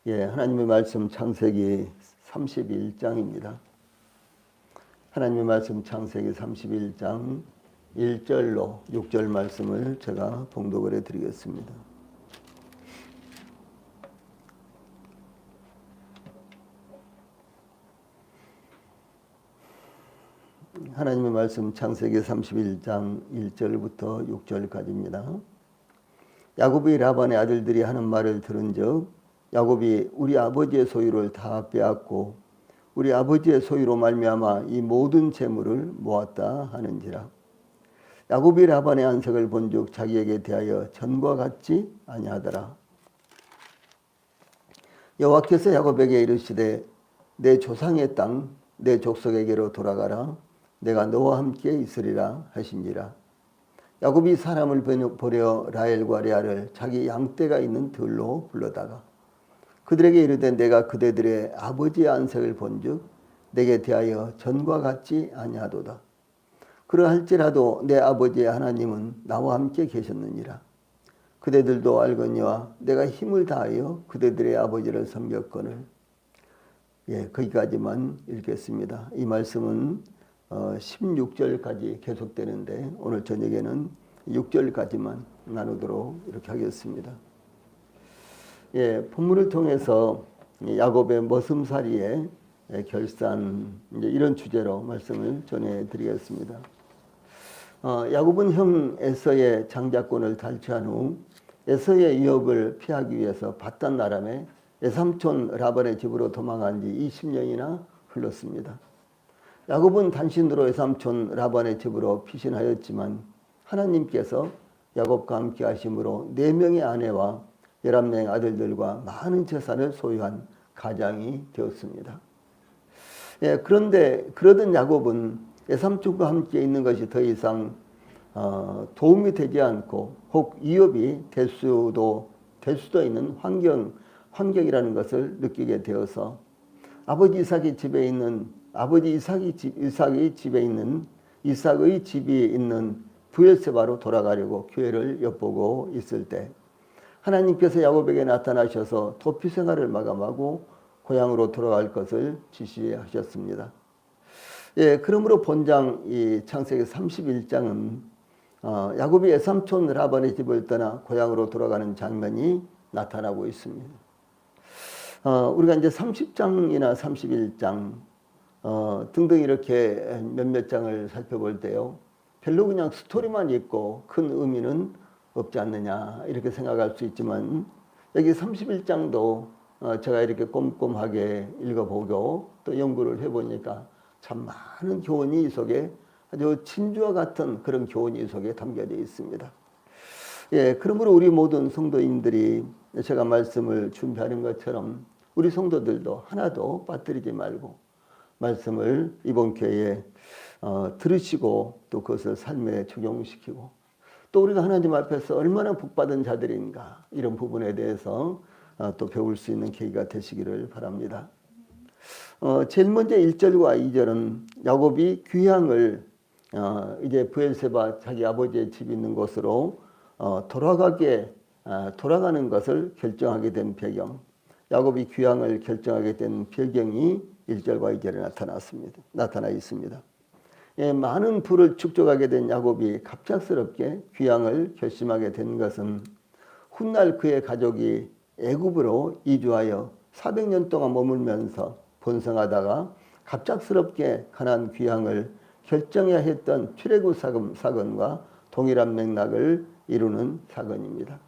하나님의 말씀 창세기 31장입니다. 하나님의 말씀 창세기 31장 1절로 6절 말씀을 제가 봉독을 해드리겠습니다. 하나님의 말씀 창세기 31장 1절부터 6절까지입니다. 야곱이 라반의 아들들이 하는 말을 들은즉 야곱이 우리 아버지의 소유를 다 빼앗고 우리 아버지의 소유로 말미암아 이 모든 재물을 모았다 하는지라. 야곱이 라반의 안색을 본즉 자기에게 대하여 전과 같지 아니하더라. 여호와께서 야곱에게 이르시되 내 조상의 땅 내 족속에게로 돌아가라. 내가 너와 함께 있으리라 하신지라. 야곱이 사람을 보려 라헬과 레아를 자기 양떼가 있는 들로 불러다가 그들에게 이르되 내가 그대들의 아버지의 안색을 본즉 내게 대하여 전과 같지 아니하도다. 그러할지라도 내 아버지의 하나님은 나와 함께 계셨느니라. 그대들도 알거니와 내가 힘을 다하여 그대들의 아버지를 섬겼거늘. 거기까지만 읽겠습니다. 이 말씀은 16절까지 계속되는데 오늘 저녁에는 6절까지만 나누도록 이렇게 하겠습니다. 본문을 통해서 야곱의 머슴살이의 결산 이런 주제로 말씀을 전해드리겠습니다. 야곱은 형 에서의 장자권을 탈취한 후 에서의 위협을 피하기 위해서 바단 아람의 외삼촌 라반의 집으로 도망한 지 20년이나 흘렀습니다. 야곱은 단신으로 외삼촌 라반의 집으로 피신하였지만 하나님께서 야곱과 함께 하심으로 4명의 아내와 11명의 아들들과 많은 재산을 소유한 가장이 되었습니다. 그런데 그러던 야곱은 외삼촌과 함께 있는 것이 더 이상 도움이 되지 않고 혹 위협이 될 수도 있는 환경이라는 것을 느끼게 되어서 아버지 이삭의 집에 있는 이삭의 집이 있는 브엘세바로 돌아가려고 교회를 엿보고 있을 때 하나님께서 야곱에게 나타나셔서 도피 생활을 마감하고 고향으로 돌아갈 것을 지시하셨습니다. 그러므로 본장 이 창세기 31장은 야곱이 외삼촌 라반의 집을 떠나 고향으로 돌아가는 장면이 나타나고 있습니다. 우리가 이제 30장이나 31장 등등 이렇게 몇몇 장을 살펴볼 때요, 별로 그냥 스토리만 있고 큰 의미는 없지 않느냐 이렇게 생각할 수 있지만 여기 31장도 제가 이렇게 꼼꼼하게 읽어보고 또 연구를 해보니까 참 많은 교훈이 이 속에 아주 진주와 같은 그런 교훈이 이 속에 담겨져 있습니다. 그러므로 우리 모든 성도인들이 제가 말씀을 준비하는 것처럼 우리 성도들도 하나도 빠뜨리지 말고 말씀을 이번 기회에 들으시고 또 그것을 삶에 적용시키고 또 우리가 하나님 앞에서 얼마나 복받은 자들인가 이런 부분에 대해서 또 배울 수 있는 계기가 되시기를 바랍니다. 제일 먼저 1절과 2절은 야곱이 귀향을 이제 브엘세바 자기 아버지의 집이 있는 곳으로 돌아가는 것을 결정하게 된 배경, 야곱이 귀향을 결정하게 된 배경이 1절과 2절에 나타나 있습니다. 많은 부를 축적하게 된 야곱이 갑작스럽게 귀향을 결심하게 된 것은 훗날 그의 가족이 애굽으로 이주하여 400년 동안 머물면서 번성하다가 갑작스럽게 가나안 귀향을 결정해야 했던 출애굽 사건과 동일한 맥락을 이루는 사건입니다.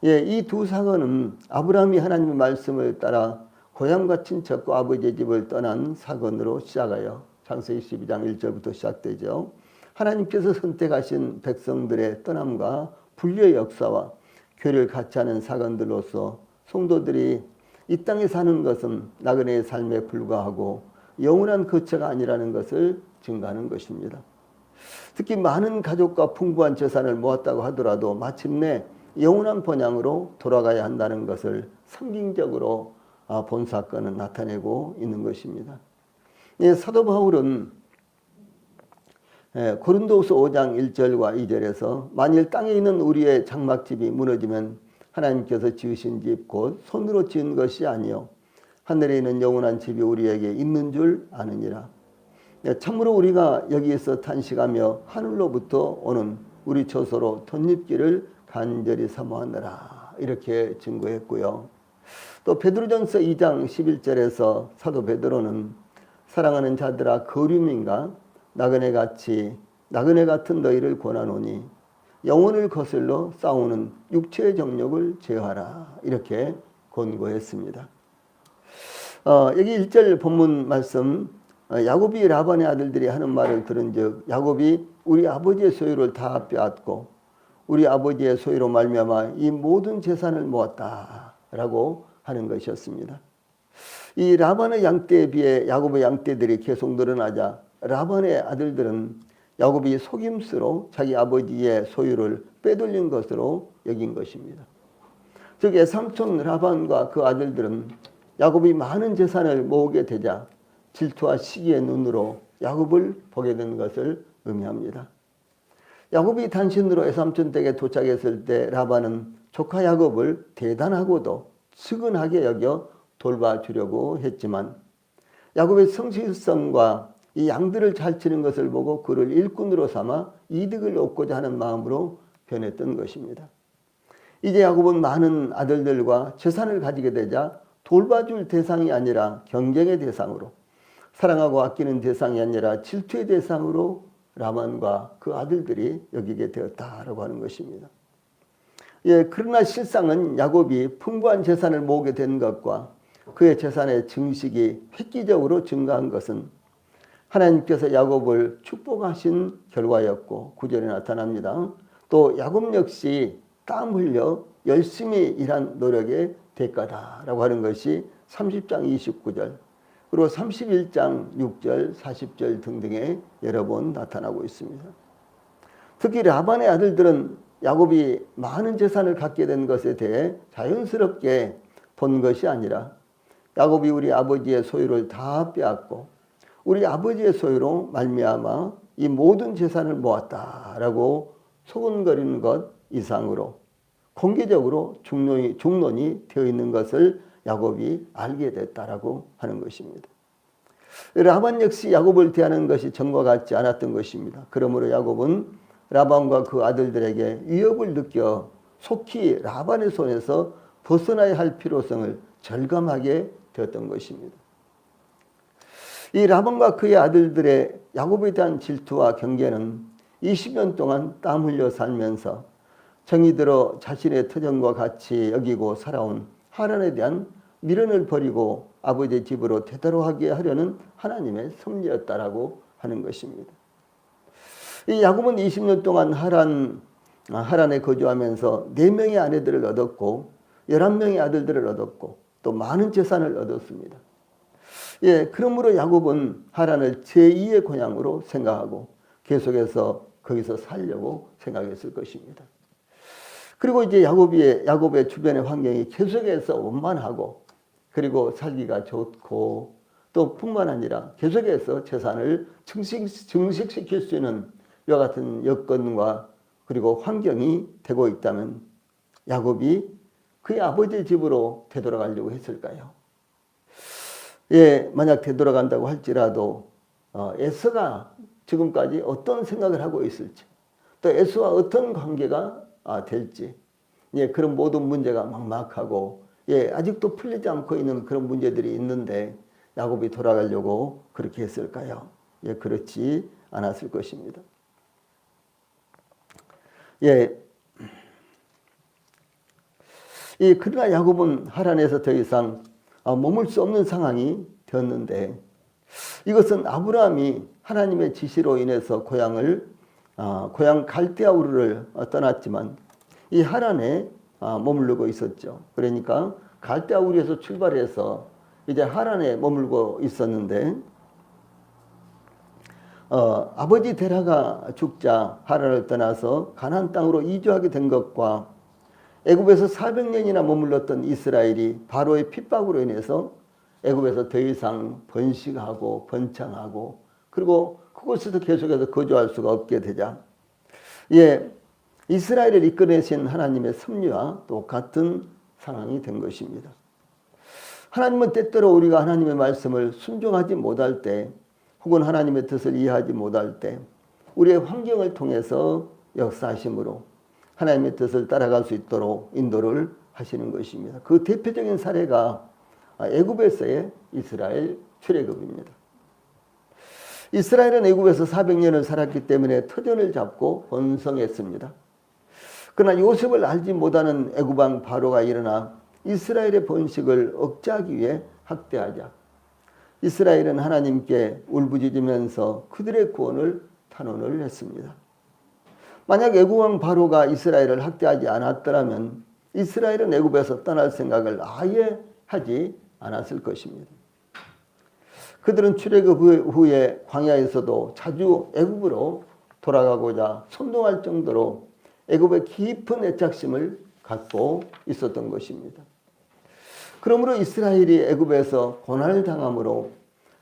이 두 사건은 아브라함이 하나님의 말씀을 따라 고향과 친척과 아버지의 집을 떠난 사건으로 시작하여 창세기 12장 1절부터 시작되죠. 하나님께서 선택하신 백성들의 떠남과 분류의 역사와 교회를 같이 하는 사건들로서 성도들이 이 땅에 사는 것은 나그네의 삶에 불과하고 영원한 거처가 아니라는 것을 증거하는 것입니다. 특히 많은 가족과 풍부한 재산을 모았다고 하더라도 마침내 영원한 본향으로 돌아가야 한다는 것을 상징적으로 본 사건은 나타내고 있는 것입니다. 사도 바울은 고린도후서 5장 1절과 2절에서 만일 땅에 있는 우리의 장막집이 무너지면 하나님께서 지으신 집 곧 손으로 지은 것이 아니요 하늘에 있는 영원한 집이 우리에게 있는 줄 아느니라. 참으로 우리가 여기에서 탄식하며 하늘로부터 오는 우리 처소로 덧입기를 간절히 사모하느라 이렇게 증거했고요. 또 베드로전서 2장 11절에서 사도 베드로는 사랑하는 자들아 거류민과 나그네 같은 너희를 권하노니 영혼을 거슬러 싸우는 육체의 정욕을 제어하라 이렇게 권고했습니다. 여기 1절 본문 말씀 야곱이 라반의 아들들이 하는 말을 들은즉 야곱이 우리 아버지의 소유를 다 빼앗고 우리 아버지의 소유로 말미암아 이 모든 재산을 모았다라고 하는 것이었습니다. 이 라반의 양떼에 비해 야곱의 양떼들이 계속 늘어나자 라반의 아들들은 야곱이 속임수로 자기 아버지의 소유를 빼돌린 것으로 여긴 것입니다. 즉 삼촌 라반과 그 아들들은 야곱이 많은 재산을 모으게 되자 질투와 시기의 눈으로 야곱을 보게 된 것을 의미합니다. 야곱이 단신으로 외삼촌 댁에 도착했을 때 라반은 조카 야곱을 대단하고도 측은하게 여겨 돌봐주려고 했지만 야곱의 성실성과 이 양들을 잘 치는 것을 보고 그를 일꾼으로 삼아 이득을 얻고자 하는 마음으로 변했던 것입니다. 이제 야곱은 많은 아들들과 재산을 가지게 되자 돌봐줄 대상이 아니라 경쟁의 대상으로, 사랑하고 아끼는 대상이 아니라 질투의 대상으로 라반과 그 아들들이 여기게 되었다라고 하는 것입니다. 그러나 실상은 야곱이 풍부한 재산을 모으게 된 것과 그의 재산의 증식이 획기적으로 증가한 것은 하나님께서 야곱을 축복하신 결과였고 9절에 나타납니다. 또 야곱 역시 땀 흘려 열심히 일한 노력의 대가다라고 하는 것이 30장 29절 그리고 31장 6절 40절 등등에 여러 번 나타나고 있습니다. 특히 라반의 아들들은 야곱이 많은 재산을 갖게 된 것에 대해 자연스럽게 본 것이 아니라 야곱이 우리 아버지의 소유를 다 빼앗고 우리 아버지의 소유로 말미암아 이 모든 재산을 모았다라고 소곤거리는 것 이상으로 공개적으로 중론이 되어 있는 것을 야곱이 알게 됐다라고 하는 것입니다. 라반 역시 야곱을 대하는 것이 전과 같지 않았던 것입니다. 그러므로 야곱은 라반과 그 아들들에게 위협을 느껴 속히 라반의 손에서 벗어나야 할 필요성을 절감하게 되었던 것입니다. 이 라반과 그의 아들들의 야곱에 대한 질투와 경계는 20년 동안 땀 흘려 살면서 정이 들어 자신의 터전과 같이 여기고 살아온 하란에 대한 미련을 버리고 아버지의 집으로 되돌아가게 하려는 하나님의 섭리였다라고 하는 것입니다. 이 야곱은 20년 동안 하란에 거주하면서 4명의 아내들을 얻었고 11명의 아들들을 얻었고 또 많은 재산을 얻었습니다. 그러므로 야곱은 하란을 제2의 고향으로 생각하고 계속해서 거기서 살려고 생각했을 것입니다. 그리고 이제 야곱의 주변의 환경이 계속해서 원만하고 그리고 살기가 좋고 또 뿐만 아니라 계속해서 재산을 증식시킬 수 있는 이와 같은 여건과 그리고 환경이 되고 있다면 야곱이 그의 아버지의 집으로 되돌아가려고 했을까요? 만약 되돌아간다고 할지라도 에서가 지금까지 어떤 생각을 하고 있을지 또 에서와 어떤 관계가 될지 그런 모든 문제가 막막하고 아직도 풀리지 않고 있는 그런 문제들이 있는데 야곱이 돌아가려고 그렇게 했을까요? 그렇지 않았을 것입니다. 그러나 야곱은 하란에서 더 이상 머물 수 없는 상황이 되었는데 이것은 아브라함이 하나님의 지시로 인해서 고향 갈대아 우르를 떠났지만 이 하란에 머무르고 있었죠. 그러니까 갈대아 우르에서 출발해서 이제 하란에 머물고 있었는데 아버지 데라가 죽자 하란을 떠나서 가나안 땅으로 이주하게 된 것과 애굽에서 400년이나 머물렀던 이스라엘이 바로의 핍박으로 인해서 애굽에서 더 이상 번식하고 번창하고 그리고 그곳에서 계속해서 거주할 수가 없게 되자 이스라엘을 이끌어내신 하나님의 섭리와 똑같은 상황이 된 것입니다. 하나님은 때때로 우리가 하나님의 말씀을 순종하지 못할 때, 혹은 하나님의 뜻을 이해하지 못할 때 우리의 환경을 통해서 역사하심으로 하나님의 뜻을 따라갈 수 있도록 인도를 하시는 것입니다. 그 대표적인 사례가 애굽에서의 이스라엘 출애굽입니다. 이스라엘은 애굽에서 400년을 살았기 때문에 터전을 잡고 번성했습니다. 그러나 요셉을 알지 못하는 애굽 왕 바로가 일어나 이스라엘의 번식을 억제하기 위해 학대하자 이스라엘은 하나님께 울부짖으면서 그들의 구원을 탄원을 했습니다. 만약 애굽 왕 바로가 이스라엘을 학대하지 않았더라면 이스라엘은 애굽에서 떠날 생각을 아예 하지 않았을 것입니다. 그들은 출애굽 후에 광야에서도 자주 애굽으로 돌아가고자 선동할 정도로 애굽의 깊은 애착심을 갖고 있었던 것입니다. 그러므로 이스라엘이 애굽에서 고난을 당함으로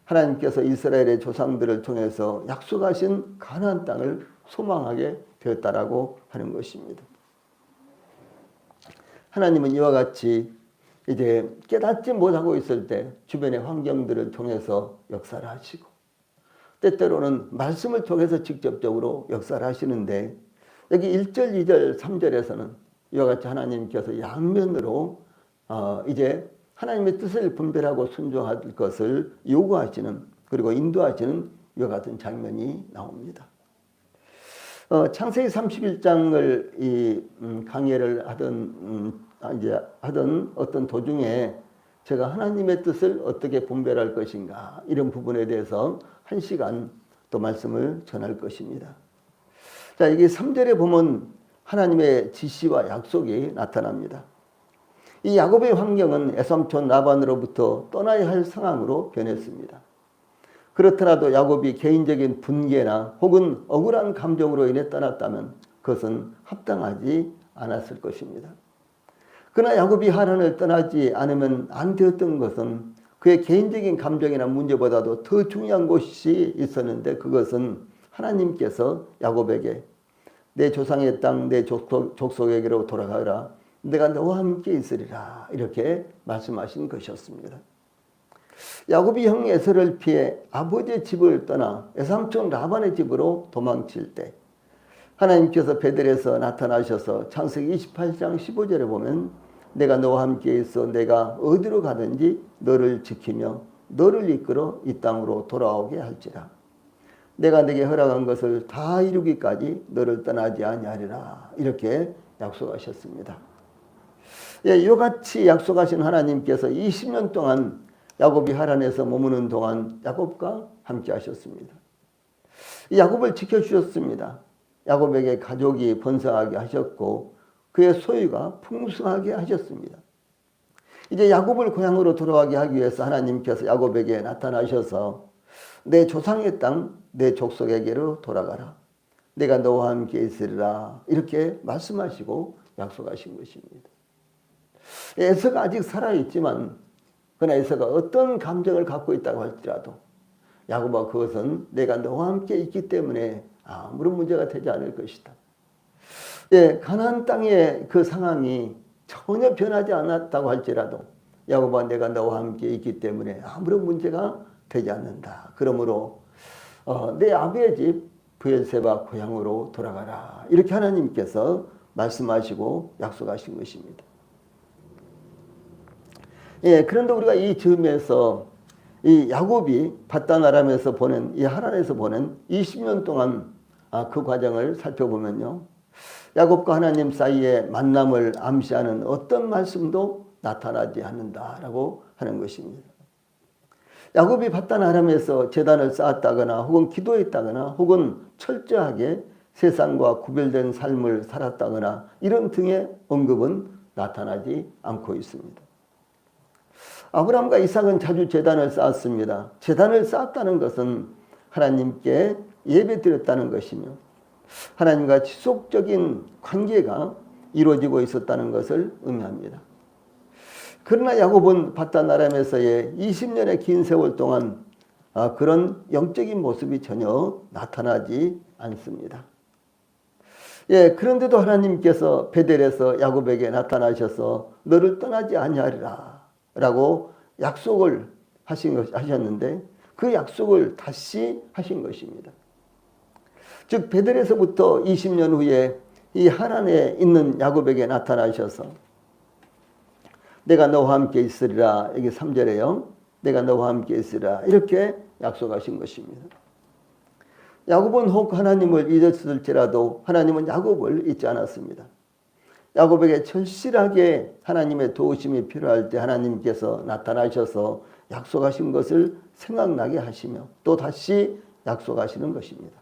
하나님께서 이스라엘의 조상들을 통해서 약속하신 가나안 땅을 소망하게 되었다라고 하는 것입니다. 하나님은 이와 같이 이제 깨닫지 못하고 있을 때 주변의 환경들을 통해서 역사를 하시고 때때로는 말씀을 통해서 직접적으로 역사를 하시는데 여기 1절, 2절, 3절에서는 이와 같이 하나님께서 양면으로 이제 하나님의 뜻을 분별하고 순종할 것을 요구하시는 그리고 인도하시는 이와 같은 장면이 나옵니다. 창세기 31장을 강의를 하던 어떤 도중에 제가 하나님의 뜻을 어떻게 분별할 것인가 이런 부분에 대해서 1시간 또 말씀을 전할 것입니다. 자, 여기 3절에 보면 하나님의 지시와 약속이 나타납니다. 이 야곱의 환경은 애삼촌 라반으로부터 떠나야 할 상황으로 변했습니다. 그렇더라도 야곱이 개인적인 분개나 혹은 억울한 감정으로 인해 떠났다면 그것은 합당하지 않았을 것입니다. 그러나 야곱이 하란을 떠나지 않으면 안 되었던 것은 그의 개인적인 감정이나 문제보다도 더 중요한 것이 있었는데 그것은 하나님께서 야곱에게 내 조상의 땅, 내 족속에게로 돌아가라. 내가 너와 함께 있으리라. 이렇게 말씀하신 것이었습니다. 야곱이 형 에서를 피해 아버지의 집을 떠나 애삼촌 라반의 집으로 도망칠 때 하나님께서 베델에서 나타나셔서 창세기 28장 15절에 보면 내가 너와 함께 있어 내가 어디로 가든지 너를 지키며 너를 이끌어 이 땅으로 돌아오게 할지라. 내가 네게 허락한 것을 다 이루기까지 너를 떠나지 아니하리라. 이렇게 약속하셨습니다. 예, 이와 같이 약속하신 하나님께서 20년 동안 야곱이 하란에서 머무는 동안 야곱과 함께 하셨습니다. 야곱을 지켜주셨습니다. 야곱에게 가족이 번성하게 하셨고 그의 소유가 풍성하게 하셨습니다. 이제 야곱을 고향으로 돌아가게 하기 위해서 하나님께서 야곱에게 나타나셔서 내 조상의 땅, 내 족속에게로 돌아가라. 내가 너와 함께 있으리라. 이렇게 말씀하시고 약속하신 것입니다. 에서가 아직 살아있지만 그러나 에서가 어떤 감정을 갖고 있다고 할지라도 야곱아 그것은 내가 너와 함께 있기 때문에 아무런 문제가 되지 않을 것이다. 예, 가나안 땅의 그 상황이 전혀 변하지 않았다고 할지라도 야곱아 내가 너와 함께 있기 때문에 아무런 문제가 되지 않는다. 그러므로 내 아비의 집 브엘세바 고향으로 돌아가라. 이렇게 하나님께서 말씀하시고 약속하신 것입니다. 예, 그런데 우리가 이 즈음에서 이 야곱이 밧단 아람에서 보낸 이 하란에서 보낸 20년 동안 그 과정을 살펴보면요. 야곱과 하나님 사이의 만남을 암시하는 어떤 말씀도 나타나지 않는다라고 하는 것입니다. 야곱이 밧단 아람에서 제단을 쌓았다거나 혹은 기도했다거나 혹은 철저하게 세상과 구별된 삶을 살았다거나 이런 등의 언급은 나타나지 않고 있습니다. 아브라함과 이삭은 자주 제단을 쌓았습니다. 제단을 쌓았다는 것은 하나님께 예배드렸다는 것이며 하나님과 지속적인 관계가 이루어지고 있었다는 것을 의미합니다. 그러나 야곱은 밧단 아람에서의 20년의 긴 세월 동안 그런 영적인 모습이 전혀 나타나지 않습니다. 예, 그런데도 하나님께서 베델에서 야곱에게 나타나셔서 너를 떠나지 아니하리라 라고 약속을 하셨는데 그 약속을 다시 하신 것입니다. 즉 베델에서부터 20년 후에 이 하란에 있는 야곱에게 나타나셔서 내가 너와 함께 있으리라. 여기 3절에요. 내가 너와 함께 있으리라. 이렇게 약속하신 것입니다. 야곱은 혹 하나님을 잊었을지라도 하나님은 야곱을 잊지 않았습니다. 야곱에게 절실하게 하나님의 도우심이 필요할 때 하나님께서 나타나셔서 약속하신 것을 생각나게 하시며 또 다시 약속하시는 것입니다.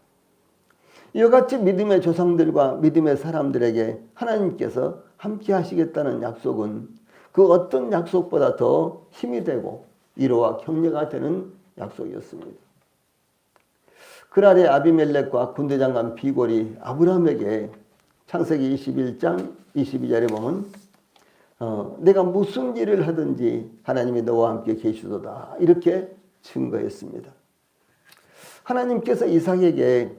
이와 같이 믿음의 조상들과 믿음의 사람들에게 하나님께서 함께 하시겠다는 약속은 그 어떤 약속보다 더 힘이 되고 위로와 격려가 되는 약속이었습니다. 그날에 아비멜렉과 군대장관 비골이 아브라함에게 창세기 21장 22절에 보면 내가 무슨 일을 하든지 하나님이 너와 함께 계시도다 이렇게 증거했습니다. 하나님께서 이삭에게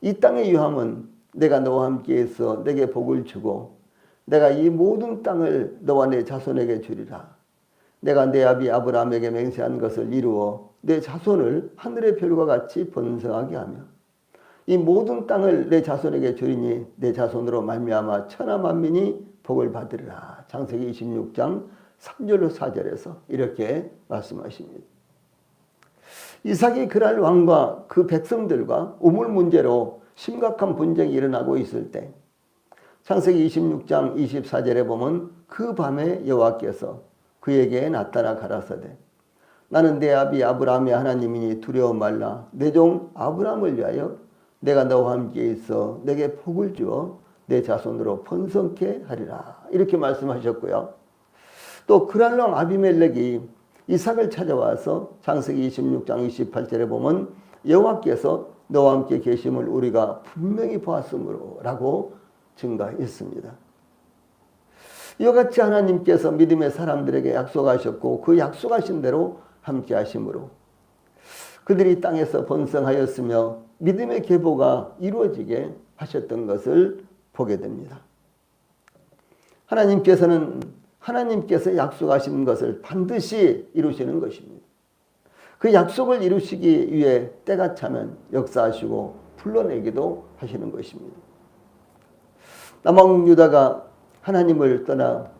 이 땅의 유함은 내가 너와 함께해서 내게 복을 주고 내가 이 모든 땅을 너와 내 자손에게 주리라. 내가 내 아비 아브라함에게 맹세한 것을 이루어 내 자손을 하늘의 별과 같이 번성하게 하며 이 모든 땅을 내 자손에게 주리니 내 자손으로 말미암아 천하 만민이 복을 받으리라. 창세기 26장 3절로 4절에서 이렇게 말씀하십니다. 이삭이 그날 왕과 그 백성들과 우물 문제로 심각한 분쟁이 일어나고 있을 때 창세기 26장 24절에 보면 그 밤에 여호와께서 그에게 나타나 가라사대 나는 내 아비 아브라함의 하나님이니 두려워 말라. 내 종 아브라함을 위하여 내가 너와 함께 있어 내게 복을 주어 내 자손으로 번성케 하리라. 이렇게 말씀하셨고요. 또 그날 왕 아비멜렉이 이삭을 찾아와서 창세기 26장 28절에 보면 여호와께서 너와 함께 계심을 우리가 분명히 보았으므로 라고 증가했습니다. 이와 같이 하나님께서 믿음의 사람들에게 약속하셨고 그 약속하신 대로 함께 하심으로 그들이 땅에서 번성하였으며 믿음의 계보가 이루어지게 하셨던 것을 보게 됩니다. 하나님께서 약속하신 것을 반드시 이루시는 것입니다. 그 약속을 이루시기 위해 때가 차면 역사하시고 불러내기도 하시는 것입니다. 남왕국 유다가 하나님을 떠나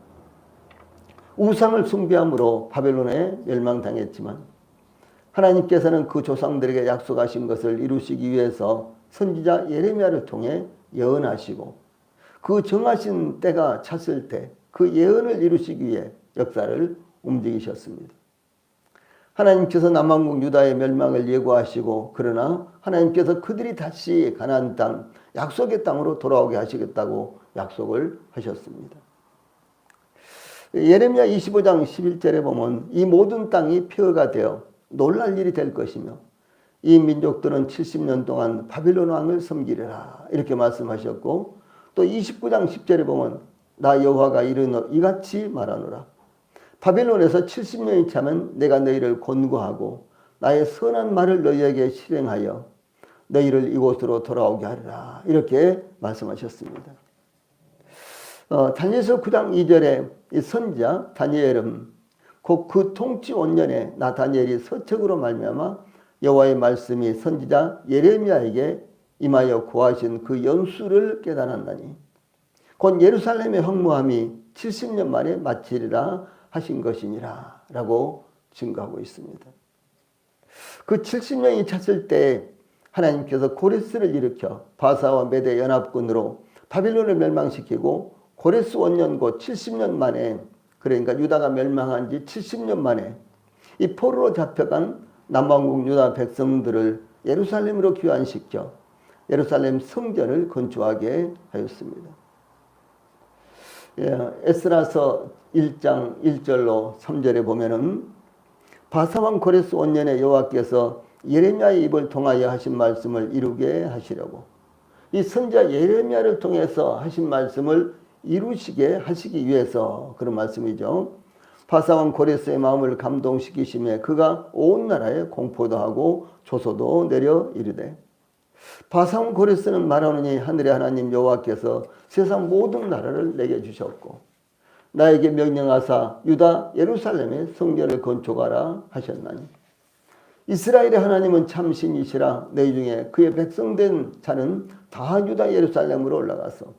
우상을 숭배함으로 바벨론에 멸망당했지만 하나님께서는 그 조상들에게 약속하신 것을 이루시기 위해서 선지자 예레미야를 통해 예언하시고 그 정하신 때가 찼을 때 그 예언을 이루시기 위해 역사를 움직이셨습니다. 하나님께서 남왕국 유다의 멸망을 예고하시고 그러나 하나님께서 그들이 다시 가나안 땅 약속의 땅으로 돌아오게 하시겠다고 약속을 하셨습니다. 예레미야 25장 11절에 보면 이 모든 땅이 폐허가 되어 놀랄 일이 될 것이며 이 민족들은 70년 동안 바빌론 왕을 섬기리라 이렇게 말씀하셨고 또 29장 10절에 보면 나 여호와가 이같이 말하노라. 바빌론에서 70년이 차면 내가 너희를 권고하고 나의 선한 말을 너희에게 실행하여 너희를 이곳으로 돌아오게 하리라 이렇게 말씀하셨습니다. 다니엘서 9장 2절에 이 선지자 다니엘은 곧 그 통치 원년에 나 다니엘이 서책으로 말미암아 여호와의 말씀이 선지자 예레미야에게 임하여 고하신 그 연수를 깨달았나니 곧 예루살렘의 황무함이 70년 만에 마치리라 하신 것이니라 라고 증거하고 있습니다. 그 70년이 찼을 때 하나님께서 고레스를 일으켜 바사와 메대 연합군으로 바빌론을 멸망시키고 고레스 원년 곧 70년 만에 그러니까 유다가 멸망한 지 70년 만에 이 포로로 잡혀간 남왕국 유다 백성들을 예루살렘으로 귀환시켜 예루살렘 성전을 건축하게 하였습니다. 에스라서 1장 1절로 3절에 보면은 바사왕 고레스 원년에 여호와께서 예레미야의 입을 통하여 하신 말씀을 이루게 하시려고 이 선지자 예레미야를 통해서 하신 말씀을 이루시게 하시기 위해서 그런 말씀이죠. 바사왕 고레스의 마음을 감동시키심에 그가 온 나라에 공포도 하고 조소도 내려 이르되 바산 고레스는 말하노니 하늘의 하나님 여호와께서 세상 모든 나라를 내게 주셨고 나에게 명령하사 유다 예루살렘에 성전을 건축하라 하셨나니 이스라엘의 하나님은 참 신이시라. 너희 중에 그의 백성된 자는 다 유다 예루살렘으로 올라가서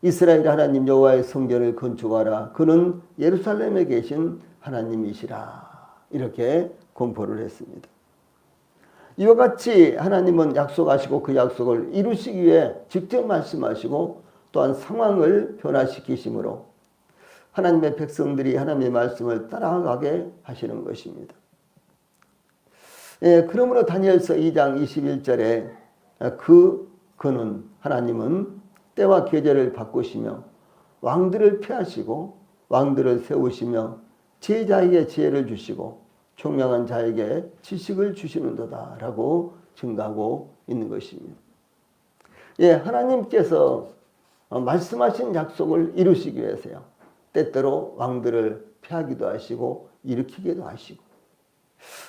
이스라엘 하나님 여호와의 성전을 건축하라. 그는 예루살렘에 계신 하나님이시라. 이렇게 공포를 했습니다. 이와 같이 하나님은 약속하시고 그 약속을 이루시기 위해 직접 말씀하시고 또한 상황을 변화시키심으로 하나님의 백성들이 하나님의 말씀을 따라가게 하시는 것입니다. 예, 그러므로 다니엘서 2장 21절에 그는 하나님은 때와 계절을 바꾸시며 왕들을 폐하시고 왕들을 세우시며 지혜자에게 지혜를 주시고 총명한 자에게 지식을 주시는도다 라고 증가하고 있는 것입니다. 예, 하나님께서 말씀하신 약속을 이루시기 위해서요. 때때로 왕들을 폐하기도 하시고 일으키기도 하시고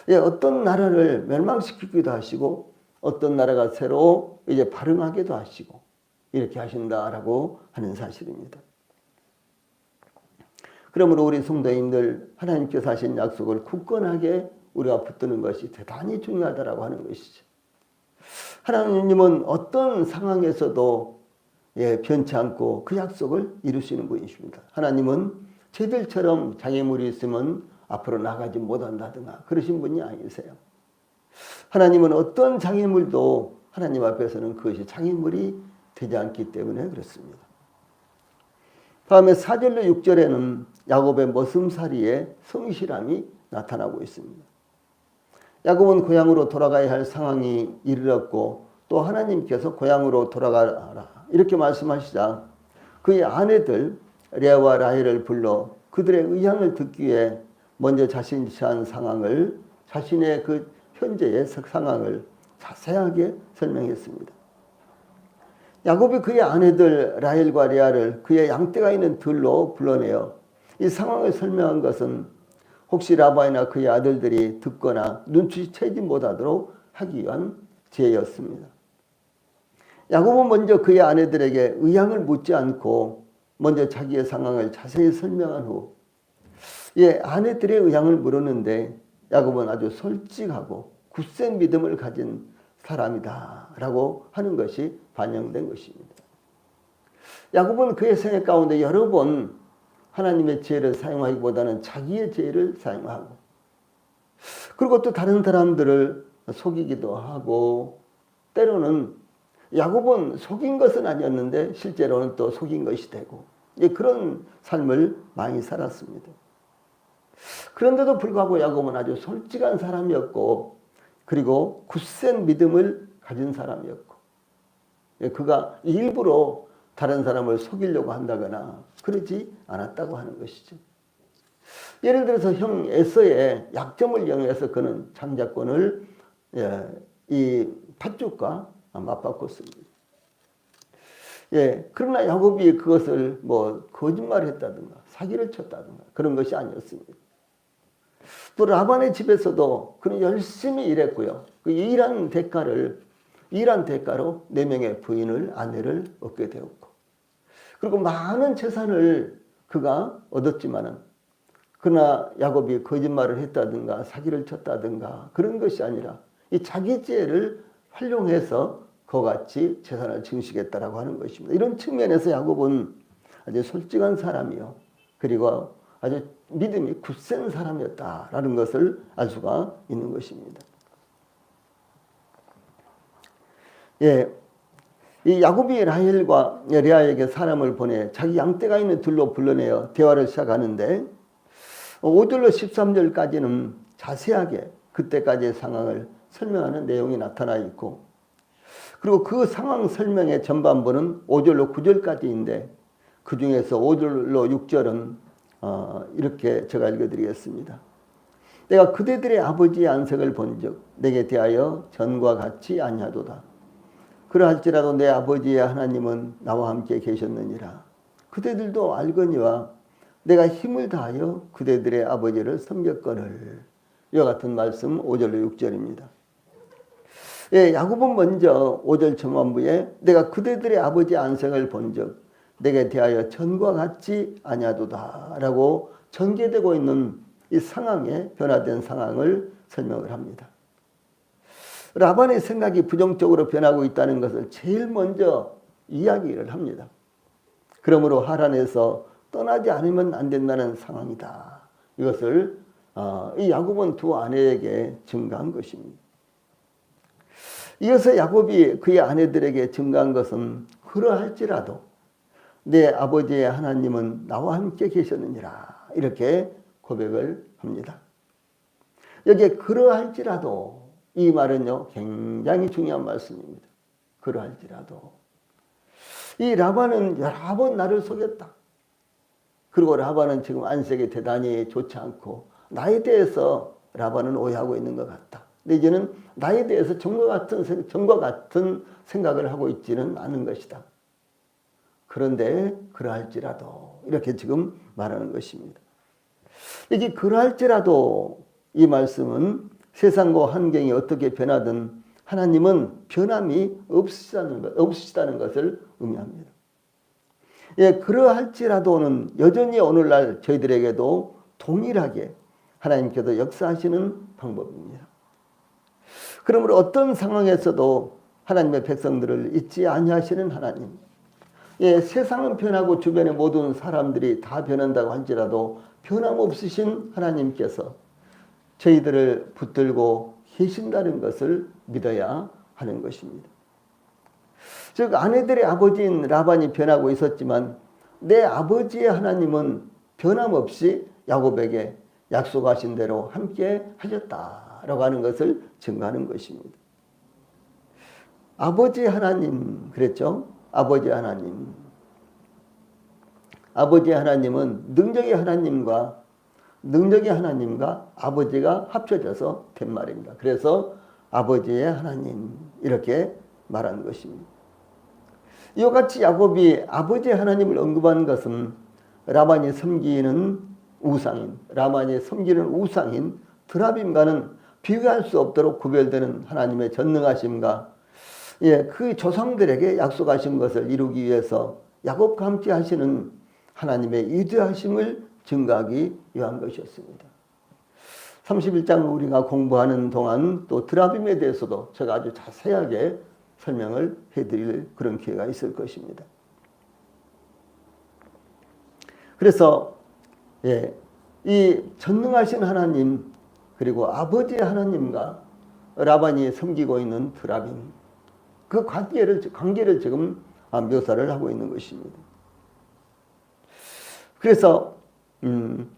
예, 어떤 나라를 멸망시키기도 하시고 어떤 나라가 새로 이제 발흥하기도 하시고 이렇게 하신다라고 하는 사실입니다. 그러므로 우리 성도님들 하나님께서 하신 약속을 굳건하게 우리가 붙드는 것이 대단히 중요하다라고 하는 것이죠. 하나님은 어떤 상황에서도 예, 변치 않고 그 약속을 이루시는 분이십니다. 하나님은 저희들처럼 장애물이 있으면 앞으로 나가지 못한다든가 그러신 분이 아니세요. 하나님은 어떤 장애물도 하나님 앞에서는 그것이 장애물이 되지 않기 때문에 그렇습니다. 다음에 4절로 6절에는 야곱의 머슴살이의 성실함이 나타나고 있습니다. 야곱은 고향으로 돌아가야 할 상황이 이르렀고 또 하나님께서 고향으로 돌아가라 이렇게 말씀하시자 그의 아내들 레아와 라헬을 불러 그들의 의향을 듣기 위해 먼저 자신이 처한 상황을 자신의 그 현재의 상황을 자세하게 설명했습니다. 야곱이 그의 아내들 라헬과 레아를 그의 양떼가 있는 들로 불러내어 이 상황을 설명한 것은 혹시 라반이나 그의 아들들이 듣거나 눈치채지 못하도록 하기 위한 제였습니다. 야곱은 먼저 그의 아내들에게 의향을 묻지 않고 먼저 자기의 상황을 자세히 설명한 후 예, 아내들의 의향을 물었는데 야곱은 아주 솔직하고 굳센 믿음을 가진 사람이다 라고 하는 것이 반영된 것입니다. 야곱은 그의 생애 가운데 여러 번 하나님의 지혜를 사용하기보다는 자기의 지혜를 사용하고 그리고 또 다른 사람들을 속이기도 하고 때로는 야곱은 속인 것은 아니었는데 실제로는 또 속인 것이 되고 그런 삶을 많이 살았습니다. 그런데도 불구하고 야곱은 아주 솔직한 사람이었고 그리고 굳센 믿음을 가진 사람이었고 그가 일부러 다른 사람을 속이려고 한다거나 그러지 않았다고 하는 것이죠. 예를 들어서 형 에서의 약점을 이용해서 그는 장자권을 이 팥죽과 맞바꿨습니다. 예, 그러나 야곱이 그것을 뭐 거짓말했다든가 사기를 쳤다든가 그런 것이 아니었습니다. 또 라반의 집에서도 그는 열심히 일했고요. 그 일한 대가로 4명의 부인을 아내를 얻게 되었고 그리고 많은 재산을 그가 얻었지만은 그러나 야곱이 거짓말을 했다든가 사기를 쳤다든가 그런 것이 아니라 이 자기 지혜를 활용해서 그와 같이 재산을 증식했다라고 하는 것입니다. 이런 측면에서 야곱은 아주 솔직한 사람이요. 그리고 아주 믿음이 굳센 사람이었다라는 것을 알 수가 있는 것입니다. 예, 이 야곱이 라헬과 레아에게 사람을 보내 자기 양떼가 있는 들로 불러내어 대화를 시작하는데 5절로 13절까지는 자세하게 그때까지의 상황을 설명하는 내용이 나타나 있고 그리고 그 상황 설명의 전반부는 5절로 9절까지인데 그 중에서 5절로 6절은 이렇게 제가 읽어드리겠습니다. 내가 그대들의 아버지의 안색을 본즉 내게 대하여 전과 같이 아니하도다. 그러할지라도 내 아버지의 하나님은 나와 함께 계셨느니라. 그대들도 알거니와 내가 힘을 다하여 그대들의 아버지를 섬겼거늘. 이와 같은 말씀 5절로 6절입니다. 예, 야곱은 먼저 5절 초반부에 내가 그대들의 아버지 안생을 본즉 내게 대하여 전과 같지 아니하도다라고 전개되고 있는 이 상황에 변화된 상황을 설명을 합니다. 라반의 생각이 부정적으로 변하고 있다는 것을 제일 먼저 이야기를 합니다. 그러므로 하란에서 떠나지 않으면 안 된다는 상황이다. 이것을 이 야곱은 두 아내에게 증가한 것입니다. 이어서 야곱이 그의 아내들에게 증가한 것은 그러할지라도 내 아버지의 하나님은 나와 함께 계셨느니라 이렇게 고백을 합니다. 여기에 그러할지라도 이 말은요 굉장히 중요한 말씀입니다. 그러할지라도 이 라반은 여러 번 나를 속였다. 그리고 라반은 지금 안색이 대단히 좋지 않고 나에 대해서 라반은 오해하고 있는 것 같다. 근데 이제는 나에 대해서 전과 같은 생각을 하고 있지는 않은 것이다. 그런데 그러할지라도 이렇게 지금 말하는 것입니다. 이게 그러할지라도 이 말씀은 세상과 환경이 어떻게 변하든 하나님은 변함이 없으시다는 것을 의미합니다. 예, 그러할지라도는 여전히 오늘날 저희들에게도 동일하게 하나님께서 역사하시는 방법입니다. 그러므로 어떤 상황에서도 하나님의 백성들을 잊지 아니하시는 하나님. 예, 세상은 변하고 주변의 모든 사람들이 다 변한다고 할지라도 변함없으신 하나님께서 저희들을 붙들고 계신다는 것을 믿어야 하는 것입니다. 즉 아내들의 아버지인 라반이 변하고 있었지만 내 아버지의 하나님은 변함없이 야곱에게 약속하신 대로 함께 하셨다라고 하는 것을 증거하는 것입니다. 아버지 하나님 그랬죠? 아버지 하나님. 아버지 하나님은 능력의 하나님과 아버지가 합쳐져서 된 말입니다. 그래서 아버지의 하나님 이렇게 말하는 것입니다. 이와 같이 야곱이 아버지 하나님을 언급하는 것은 라반이 섬기는 우상인 드라빔과는 비교할 수 없도록 구별되는 하나님의 전능하심과 그 조상들에게 약속하신 것을 이루기 위해서 야곱과 함께 하시는 하나님의 위대하심을 증거하기 위한 것이었습니다. 31장 우리가 공부하는 동안 또 드라빔에 대해서도 제가 아주 자세하게 설명을 해드릴 그런 기회가 있을 것입니다. 그래서 이 전능하신 하나님 그리고 아버지의 하나님과 라반이 섬기고 있는 드라빔 그 관계를 지금 묘사를 하고 있는 것입니다. 그래서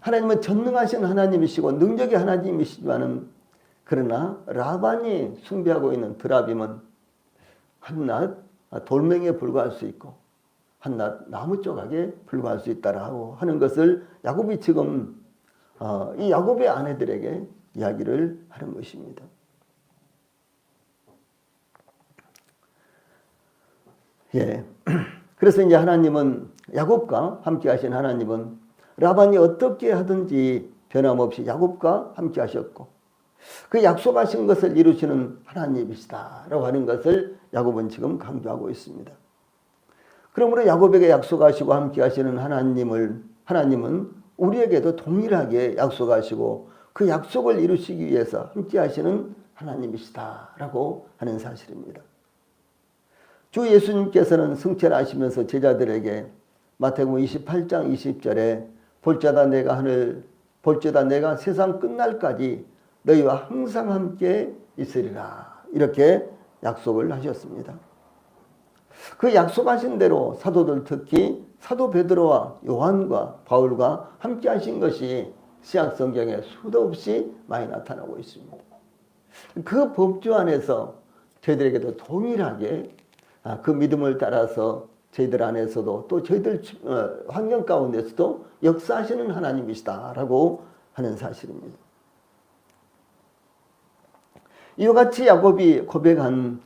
하나님은 전능하신 하나님이시고 능력의 하나님이시지만은 그러나 라반이 숭배하고 있는 드라빔은 한낱 돌멩이에 불과할 수 있고 한낱 나무 조각에 불과할 수 있다라고 하는 것을 야곱이 지금 이 야곱의 아내들에게 이야기를 하는 것입니다. 예. 그래서 이제 하나님은 야곱과 함께 하신 하나님은 라반이 어떻게 하든지 변함없이 야곱과 함께 하셨고 그 약속하신 것을 이루시는 하나님이시다라고 하는 것을 야곱은 지금 강조하고 있습니다. 그러므로 야곱에게 약속하시고 함께 하시는 하나님은 우리에게도 동일하게 약속하시고 그 약속을 이루시기 위해서 함께 하시는 하나님이시다라고 하는 사실입니다. 주 예수님께서는 승천하시면서 제자들에게 마태복음 28장 20절에 볼지어다 내가 세상 끝날까지 너희와 항상 함께 있으리라 이렇게 약속을 하셨습니다. 그 약속하신 대로 사도들 특히 사도 베드로와 요한과 바울과 함께 하신 것이 신약 성경에 수도 없이 많이 나타나고 있습니다. 그 법주 안에서 저희들에게도 동일하게 그 믿음을 따라서 저희들 안에서도 또 저희들 환경 가운데서도 역사하시는 하나님이시다라고 하는 사실입니다. 이와 같이 야곱이 고백한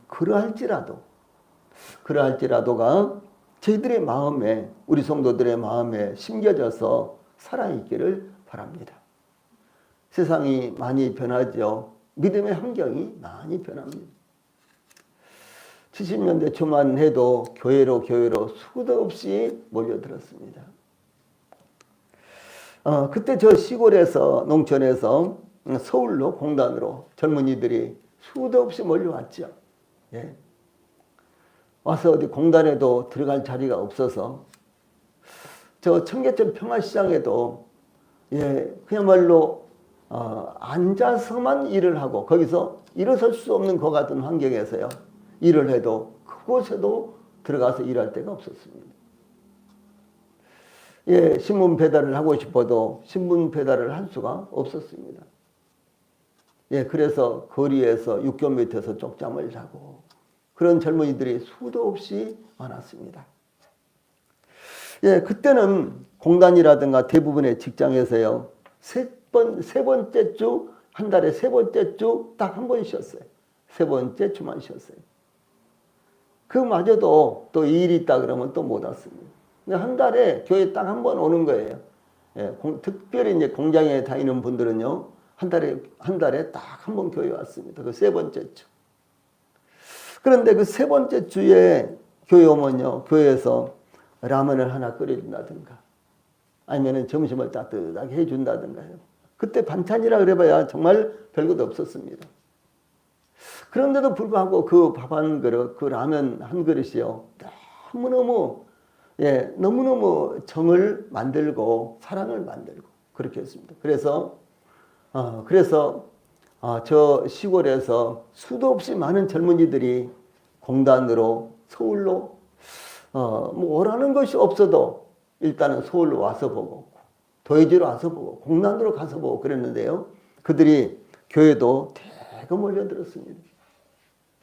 그러할지라도가 저희들의 마음에 우리 성도들의 마음에 심겨져서 살아있기를 바랍니다. 세상이 많이 변하죠. 믿음의 환경이 많이 변합니다. 70년대 초만 해도 교회로 수도 없이 몰려들었습니다. 그때 저 시골에서, 농촌에서 서울로 공단으로 젊은이들이 수도 없이 몰려왔죠. 예. 와서 어디 공단에도 들어갈 자리가 없어서 저 청계천 평화시장에도 예, 그야말로 앉아서만 일을 하고 거기서 일어설 수 없는 것 같은 환경에서요. 일을 해도 그곳에도 들어가서 일할 데가 없었습니다. 예, 신문 배달을 하고 싶어도 신문 배달을 할 수가 없었습니다. 예, 그래서 거리에서 육교 밑에서 쪽잠을 자고 그런 젊은이들이 수도 없이 많았습니다. 예, 그때는 공단이라든가 대부분의 직장에서요, 세 번째 주, 한 달에 세 번째 주 딱 한 번 쉬었어요. 세 번째 주만 쉬었어요. 그마저도 또 일이 있다 그러면 또 못 왔습니다. 한 달에 교회 딱 한 번 오는 거예요. 예, 특별히 이제 공장에 다니는 분들은요, 한 달에 딱 한 번 교회 왔습니다. 그 세 번째 주. 그런데 그 세 번째 주에 교회 오면요, 교회에서 라면을 하나 끓여준다든가, 아니면 점심을 따뜻하게 해준다든가요. 그때 반찬이라 그래봐야 정말 별것도 없었습니다. 그런데도 불구하고 그 밥 한 그릇, 그 라면 한 그릇이요, 너무너무 정을 만들고 사랑을 만들고 그렇게 했습니다. 그래서 저 시골에서 수도 없이 많은 젊은이들이 공단으로 서울로 뭐 오라는 것이 없어도 일단은 서울로 와서 보고 도예지로 와서 보고 공단으로 가서 보고 그랬는데요. 그들이 교회도 대거 몰려들었습니다.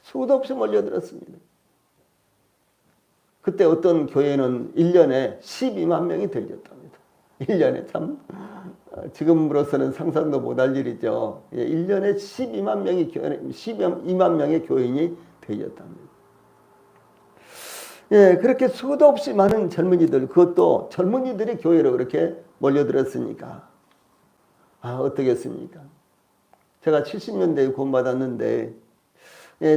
수도 없이 몰려들었습니다. 그때 어떤 교회는 1년에 12만 명이 들렸답니다. 1년에 참 지금으로서는 상상도 못할 일이죠. 1년에 12만 명의 교인이 되었답니다. 예, 그렇게 수도 없이 많은 젊은이들, 그것도 젊은이들이 교회로 그렇게 몰려들었으니까 어떻겠습니까? 제가 70년대에 구원받았는데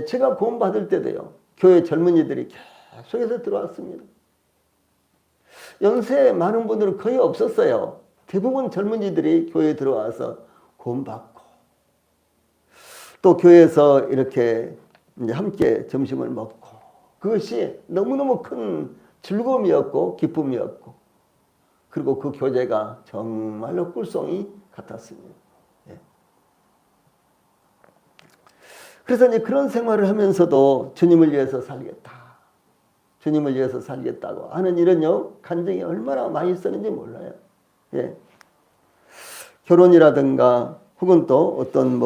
제가 구원받을 때도요, 교회 젊은이들이 계속해서 들어왔습니다. 연세 많은 분들은 거의 없었어요. 대부분 젊은이들이 교회에 들어와서 구원받고 또 교회에서 이렇게 이제 함께 점심을 먹고 그것이 너무너무 큰 즐거움이었고 기쁨이었고 그리고 그 교제가 정말로 꿀송이 같았습니다. 예. 그래서 이제 그런 생활을 하면서도 주님을 위해서 살겠다. 주님을 위해서 살겠다고 하는 일은요, 간증이 얼마나 많이 쓰는지 몰라요. 예. 결혼이라든가 혹은 또 어떤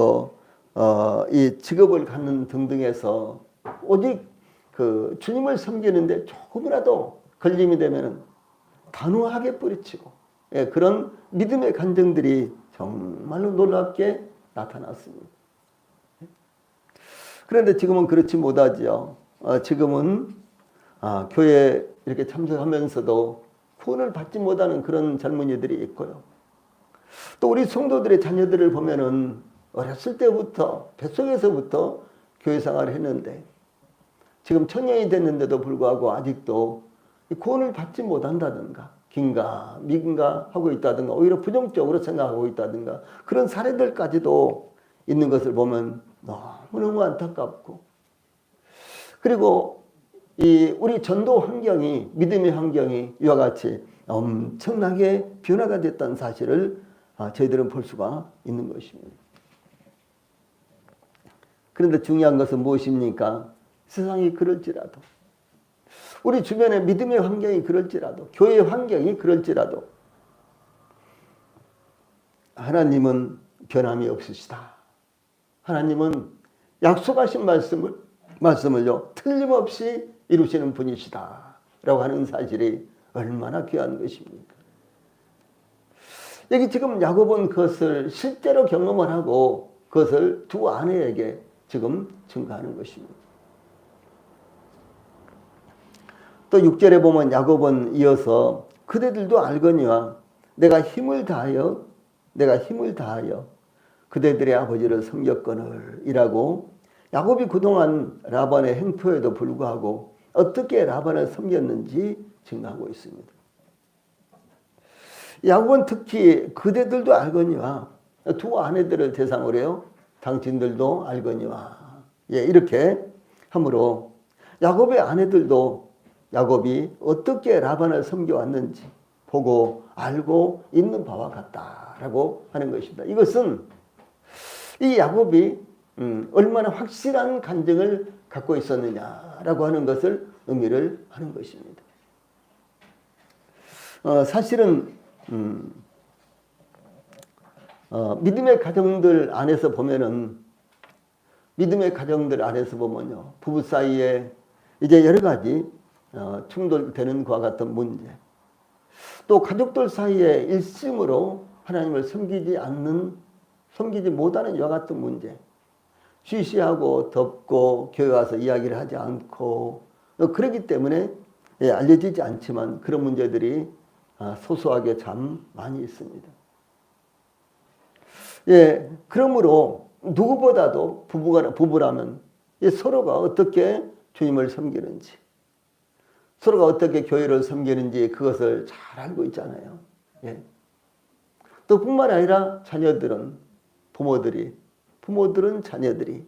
이 직업을 갖는 등등에서 오직 그 주님을 섬기는데 조금이라도 걸림이 되면은 단호하게 뿌리치고 예, 그런 믿음의 간증들이 정말로 놀랍게 나타났습니다. 그런데 지금은 그렇지 못하지요. 지금은 교회에 이렇게 참석하면서도 구원을 받지 못하는 그런 젊은이들이 있고요. 또 우리 성도들의 자녀들을 보면은 어렸을 때부터 뱃속에서부터 교회 생활을 했는데 지금 청년이 됐는데도 불구하고 아직도 구원을 받지 못한다든가 긴가 미긴가 하고 있다든가 오히려 부정적으로 생각하고 있다든가 그런 사례들까지도 있는 것을 보면 너무너무 안타깝고 그리고 우리 전도 환경이 믿음의 환경이 이와 같이 엄청나게 변화가 됐다는 사실을 저희들은 볼 수가 있는 것입니다. 그런데 중요한 것은 무엇입니까? 세상이 그럴지라도 우리 주변의 믿음의 환경이 그럴지라도 교회의 환경이 그럴지라도 하나님은 변함이 없으시다. 하나님은 약속하신 말씀을요 틀림없이 이루시는 분이시다 라고 하는 사실이 얼마나 귀한 것입니까? 여기 지금 야곱은 그것을 실제로 경험을 하고 그것을 두 아내에게 지금 증거하는 것입니다. 또 6절에 보면 야곱은 이어서 그대들도 알거니와 내가 힘을 다하여 그대들의 아버지를 섬겼거늘 이라고 야곱이 그동안 라반의 행포에도 불구하고 어떻게 라반을 섬겼는지 증거하고 있습니다. 야곱은 특히 그대들도 알거니와 두 아내들을 대상으로 해요. 당신들도 알거니와. 예, 이렇게 함으로 야곱의 아내들도 야곱이 어떻게 라반을 섬겨왔는지 보고 알고 있는 바와 같다라고 하는 것입니다. 이것은 이 야곱이 얼마나 확실한 간증을 갖고 있었느냐라고 하는 것을 의미를 하는 것입니다. 사실은 믿음의 가정들 안에서 보면은 보면요, 부부 사이에 이제 여러 가지 충돌되는 것과 같은 문제, 또 가족들 사이에 일심으로 하나님을 섬기지 못하는 이와 같은 문제, 쉬쉬하고 덮고 교회 와서 이야기를 하지 않고, 그렇기 때문에 알려지지 않지만 그런 문제들이 소소하게 참 많이 있습니다. 예, 그러므로 누구보다도 부부라면 서로가 어떻게 주님을 섬기는지, 서로가 어떻게 교회를 섬기는지 그것을 잘 알고 있잖아요. 예. 또 뿐만 아니라 부모들은 자녀들이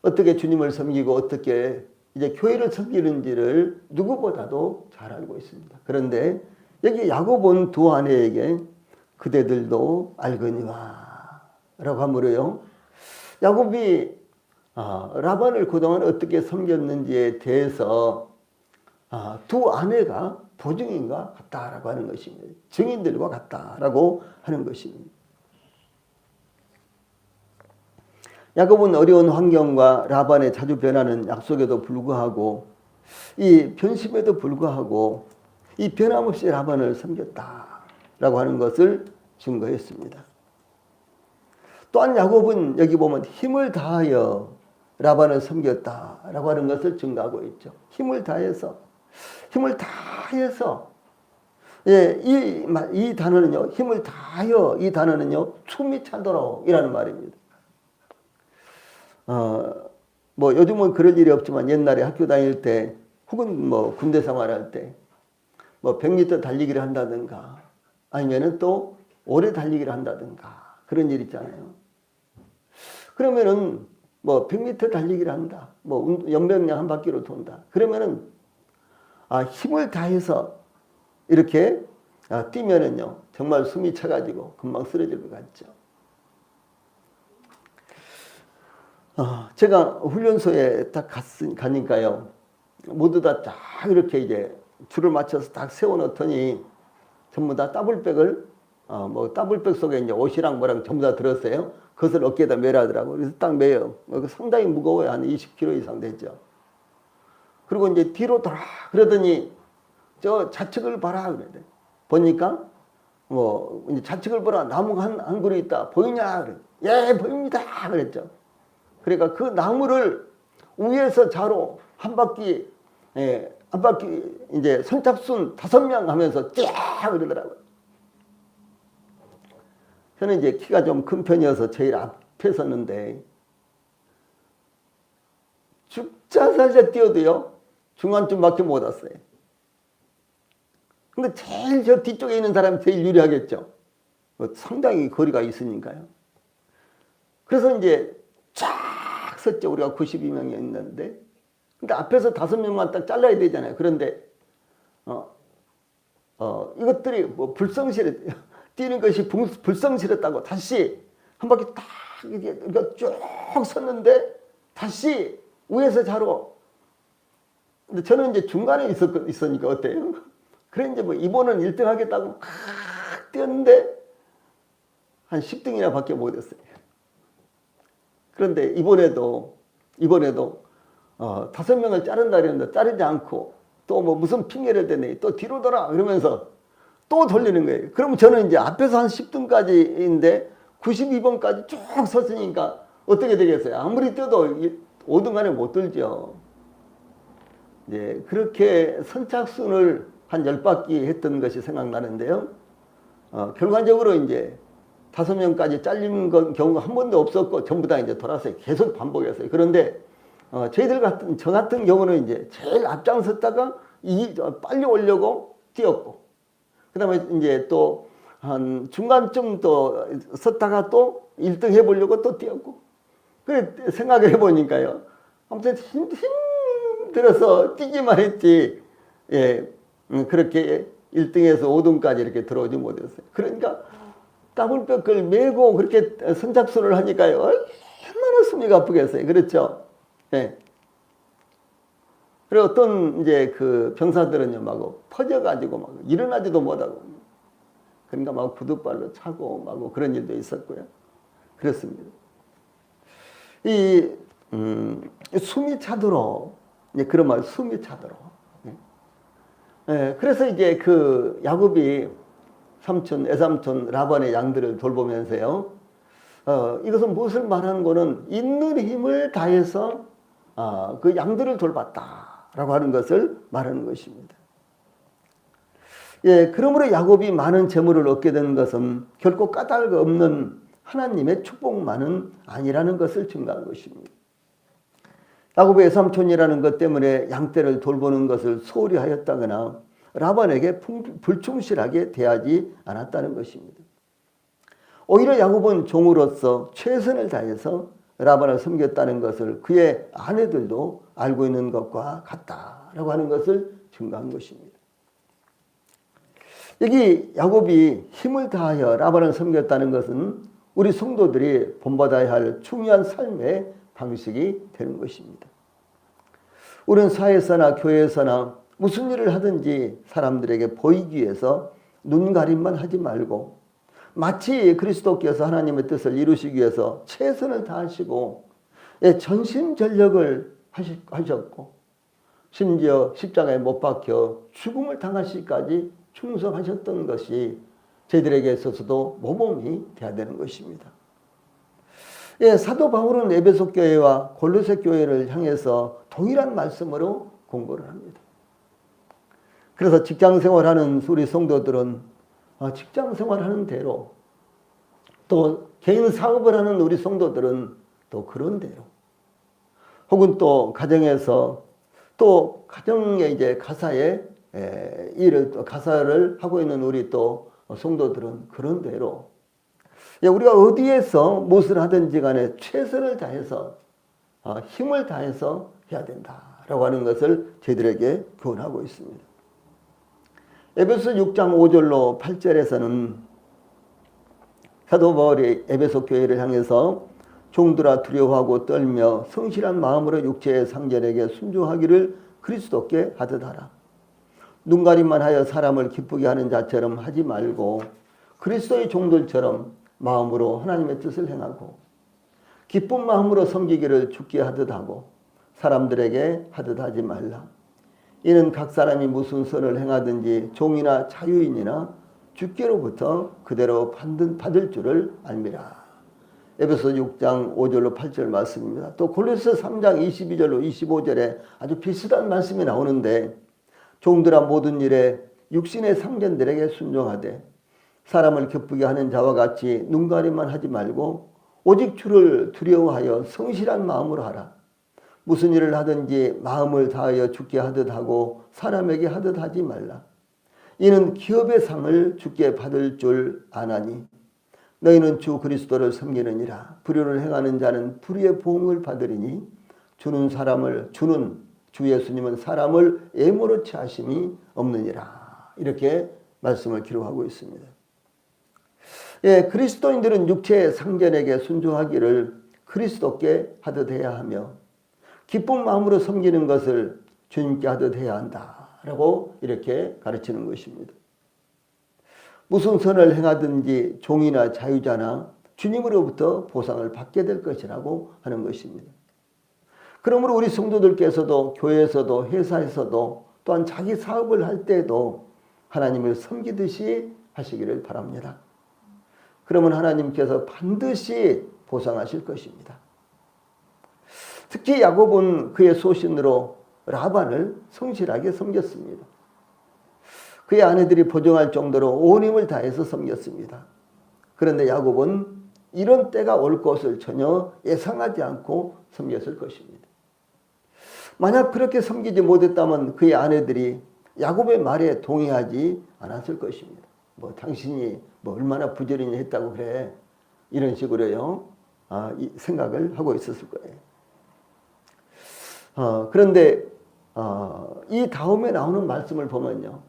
어떻게 주님을 섬기고 어떻게 이제 교회를 섬기는지를 누구보다도 잘 알고 있습니다. 그런데 여기 야곱은 두 아내에게 그대들도 알거니와 라고 하므로요, 야곱이 라반을 그동안 어떻게 섬겼는지에 대해서 두 아내가 보증인과 같다라고 하는 것입니다. 증인들과 같다라고 하는 것입니다. 야곱은 어려운 환경과 라반의 자주 변하는 약속에도 불구하고, 이 변심에도 불구하고 이 변함없이 라반을 섬겼다라고 하는 것을 증거했습니다. 또한 야곱은 여기 보면 힘을 다하여 라반을 섬겼다라고 하는 것을 증거하고 있죠. 힘을 다해서. 예, 이 단어는요, 힘을 다하여, 이 단어는요, 숨이 차도록 이라는 말입니다. 뭐 요즘은 그럴 일이 없지만 옛날에 학교 다닐 때 혹은 뭐 군대 생활할 때 뭐 100m 달리기를 한다든가 아니면은 또 오래 달리기를 한다든가 그런 일 있잖아요. 그러면은 뭐 100m 달리기를 한다. 뭐 연병량 한 바퀴로 돈다. 그러면은 힘을 다해서 이렇게 뛰면은요, 정말 숨이 차가지고 금방 쓰러질 것 같죠. 제가 훈련소에 딱 가니까요, 모두 다 딱 이렇게 이제 줄을 맞춰서 딱 세워놓더니 전부 다 더블백을, 뭐 더블백 속에 이제 옷이랑 뭐랑 전부 다 들었어요. 그것을 어깨에다 매라더라고요. 그래서 딱 매요. 상당히 무거워요. 한 20kg 이상 되죠. 그리고 이제 뒤로 돌아. 그러더니 저 좌측을 봐라. 그래. 보니까 뭐 이제 좌측을 보라. 나무가 한 그루 있다. 보이냐? 그래. 예, 보입니다. 그랬죠. 그러니까 그 나무를 위에서 좌로 한 바퀴 이제 선착순 5명 하면서 쫙 그러더라고요. 저는 이제 키가 좀 큰 편이어서 제일 앞에 섰는데 죽자 살자 뛰어도요, 중간쯤밖에 못 왔어요. 근데 제일 저 뒤쪽에 있는 사람이 제일 유리하겠죠. 상당히 거리가 있으니까요. 그래서 이제 쫙 섰죠. 우리가 92명이 있는데. 근데 앞에서 5명만 딱 잘라야 되잖아요. 그런데, 이것들이 뭐 뛰는 것이 불성실했다고 다시 한 바퀴 딱 이렇게 쭉 섰는데 다시 위에서 좌로. 근데 저는 이제 중간에 있으니까 어때요? 그래 이제 뭐 이번은 1등 하겠다고 막 뛰었는데 한 10등이나 밖에 못 했어요. 그런데 이번에도 5명을 자른다 그랬는데 자르지 않고 또 뭐 무슨 핑계를 대네. 또 뒤로 돌아 그러면서 또 돌리는 거예요. 그러면 저는 이제 앞에서 한 10등까지인데 92번까지 쭉 섰으니까 어떻게 되겠어요? 아무리 뛰어도 5등 안에 못 들죠. 네, 그렇게 선착순을 한 10바퀴 했던 것이 생각나는데요. 결과적으로 이제 5명까지 잘린 경우가 한 번도 없었고 전부 다 이제 돌아서 계속 반복했어요. 그런데 저 같은 경우는 이제 제일 앞장섰다가 빨리 오려고 뛰었고, 그다음에 이제 또 한 중간쯤 또 섰다가 또 1등 해보려고 또 뛰었고, 그래 생각을 해보니까요. 아무튼 힘들어서 뛰기만 했지, 예, 그렇게 1등에서 5등까지 이렇게 들어오지 못했어요. 그러니까 따블벽을 메고 그렇게 선착순을 하니까요. 얼마나 숨이 아프겠어요. 그렇죠? 예. 그리고 어떤 이제 그 병사들은요, 막 퍼져가지고 막 일어나지도 못하고, 그러니까 막 구두발로 차고 막 그런 일도 있었고요. 그렇습니다. 숨이 차도록, 이제 그런 말, 숨이 차도록. 예. 그래서 이제 그 야곱이 애삼촌 라반의 양들을 돌보면서요. 이것은 무엇을 말하는 거는 있는 힘을 다해서 그 양들을 돌봤다라고 하는 것을 말하는 것입니다. 예, 그러므로 야곱이 많은 재물을 얻게 된 것은 결코 까닭 없는 하나님의 축복만은 아니라는 것을 증거한 것입니다. 야곱의 외삼촌이라는 것 때문에 양떼를 돌보는 것을 소홀히 하였다거나 라반에게 불충실하게 대하지 않았다는 것입니다. 오히려 야곱은 종으로서 최선을 다해서 라반을 섬겼다는 것을 그의 아내들도 알고 있는 것과 같다라고 하는 것을 증거한 것입니다. 여기 야곱이 힘을 다하여 라반을 섬겼다는 것은 우리 성도들이 본받아야 할 중요한 삶의 방식이 되는 것입니다. 우리는 사회에서나 교회에서나 무슨 일을 하든지 사람들에게 보이기 위해서 눈가림만 하지 말고 마치 그리스도께서 하나님의 뜻을 이루시기 위해서 최선을 다하시고 전심전력을 하셨고 심지어 십자가에 못 박혀 죽음을 당하시기까지 충성하셨던 것이 저희들에게 있어서도 모범이 되어야 되는 것입니다. 사도 바울은 에베소 교회와 골로새 교회를 향해서 동일한 말씀으로 공고를 합니다. 그래서 직장 생활하는 우리 성도들은 직장 생활하는 대로, 또 개인 사업을 하는 우리 성도들은 또 그런 대로, 혹은 또 가정에서 또 가정의 이제 가사를 하고 있는 우리 또 성도들은 그런 대로 우리가 어디에서 무엇을 하든지 간에 최선을 다해서 힘을 다해서 해야 된다라고 하는 것을 저희들에게 교훈하고 있습니다. 에베소 6장 5절로 8절에서는 사도 바울이 에베소 교회를 향해서 종들아 두려워하고 떨며 성실한 마음으로 육체의 상전에게 순종하기를 그리스도께 하듯 하라. 눈가림만 하여 사람을 기쁘게 하는 자처럼 하지 말고 그리스도의 종들처럼 마음으로 하나님의 뜻을 행하고 기쁜 마음으로 섬기기를 주께 하듯 하고 사람들에게 하듯 하지 말라. 이는 각 사람이 무슨 선을 행하든지 종이나 자유인이나 주께로부터 그대로 받을 줄을 알미라. 에베소 6장 5절로 8절 말씀입니다. 또 골로새 3장 22절로 25절에 아주 비슷한 말씀이 나오는데 종들아 모든 일에 육신의 상전들에게 순종하되 사람을 기쁘게 하는 자와 같이 눈가림만 하지 말고 오직 주를 두려워하여 성실한 마음으로 하라. 무슨 일을 하든지 마음을 다하여 주께 하듯 하고 사람에게 하듯 하지 말라. 이는 기업의 상을 주께 받을 줄 아나니 너희는 주 그리스도를 섬기느니라. 불의를 행하는 자는 불의의 보응을 받으리니 주는 주 예수님은 사람을 애모르치 하심이 없느니라. 이렇게 말씀을 기록하고 있습니다. 그리스도인들은 육체의 상전에게 순종하기를 그리스도께 하듯 해야 하며 기쁜 마음으로 섬기는 것을 주님께 하듯 해야 한다라고 이렇게 가르치는 것입니다. 무슨 선을 행하든지 종이나 자유자나 주님으로부터 보상을 받게 될 것이라고 하는 것입니다. 그러므로 우리 성도들께서도 교회에서도 회사에서도 또한 자기 사업을 할 때도 하나님을 섬기듯이 하시기를 바랍니다. 그러면 하나님께서 반드시 보상하실 것입니다. 특히 야곱은 그의 소신으로 라반을 성실하게 섬겼습니다. 그의 아내들이 보증할 정도로 온 힘을 다해서 섬겼습니다. 그런데 야곱은 이런 때가 올 것을 전혀 예상하지 않고 섬겼을 것입니다. 만약 그렇게 섬기지 못했다면 그의 아내들이 야곱의 말에 동의하지 않았을 것입니다. 뭐 당신이 뭐 얼마나 부지런히 했다고 그래, 이런 식으로요, 이 생각을 하고 있었을 거예요. 그런데 이 다음에 나오는 말씀을 보면요,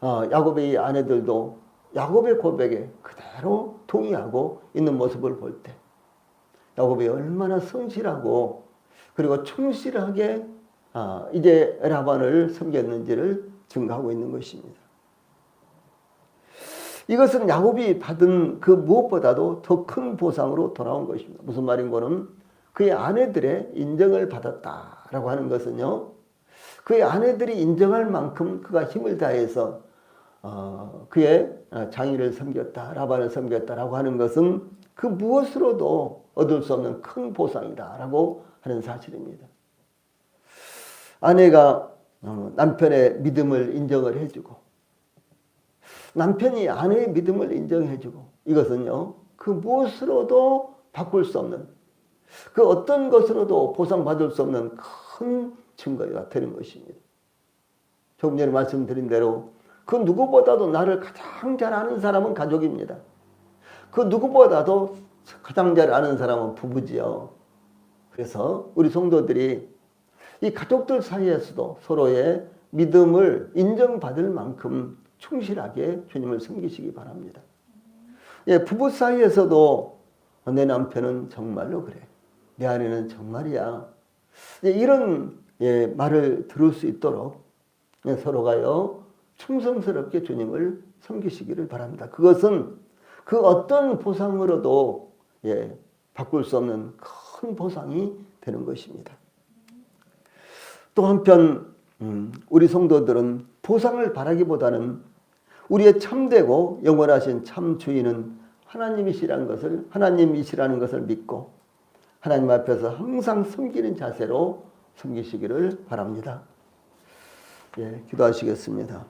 야곱의 아내들도 야곱의 고백에 그대로 동의하고 있는 모습을 볼 때 야곱이 얼마나 성실하고 그리고 충실하게 이제 라반을 섬겼는지를 증거하고 있는 것입니다. 이것은 야곱이 받은 그 무엇보다도 더 큰 보상으로 돌아온 것입니다. 무슨 말인고는 그의 아내들의 인정을 받았다라고 하는 것은요, 그의 아내들이 인정할 만큼 그가 힘을 다해서 그의 장인을 섬겼다, 라반을 섬겼다라고 하는 것은 그 무엇으로도 얻을 수 없는 큰 보상이다라고 하는 사실입니다. 아내가 남편의 믿음을 인정을 해주고 남편이 아내의 믿음을 인정해주고, 이것은요, 그 무엇으로도 바꿀 수 없는, 그 어떤 것으로도 보상받을 수 없는 큰 증거가 되는 것입니다. 조금 전에 말씀드린 대로 그 누구보다도 나를 가장 잘 아는 사람은 가족입니다. 그 누구보다도 가장 잘 아는 사람은 부부지요. 그래서 우리 성도들이 이 가족들 사이에서도 서로의 믿음을 인정받을 만큼 충실하게 주님을 섬기시기 바랍니다. 예, 부부 사이에서도 내 남편은 정말로 그래, 내 아내는 정말이야, 이런 말을 들을 수 있도록 서로가요 충성스럽게 주님을 섬기시기를 바랍니다. 그것은 그 어떤 보상으로도 바꿀 수 없는 큰 보상이 되는 것입니다. 또 한편 우리 성도들은 보상을 바라기보다는 우리의 참되고 영원하신 참 주인은 하나님이시라는 것을 믿고 하나님 앞에서 항상 섬기는 자세로 섬기시기를 바랍니다. 기도하시겠습니다.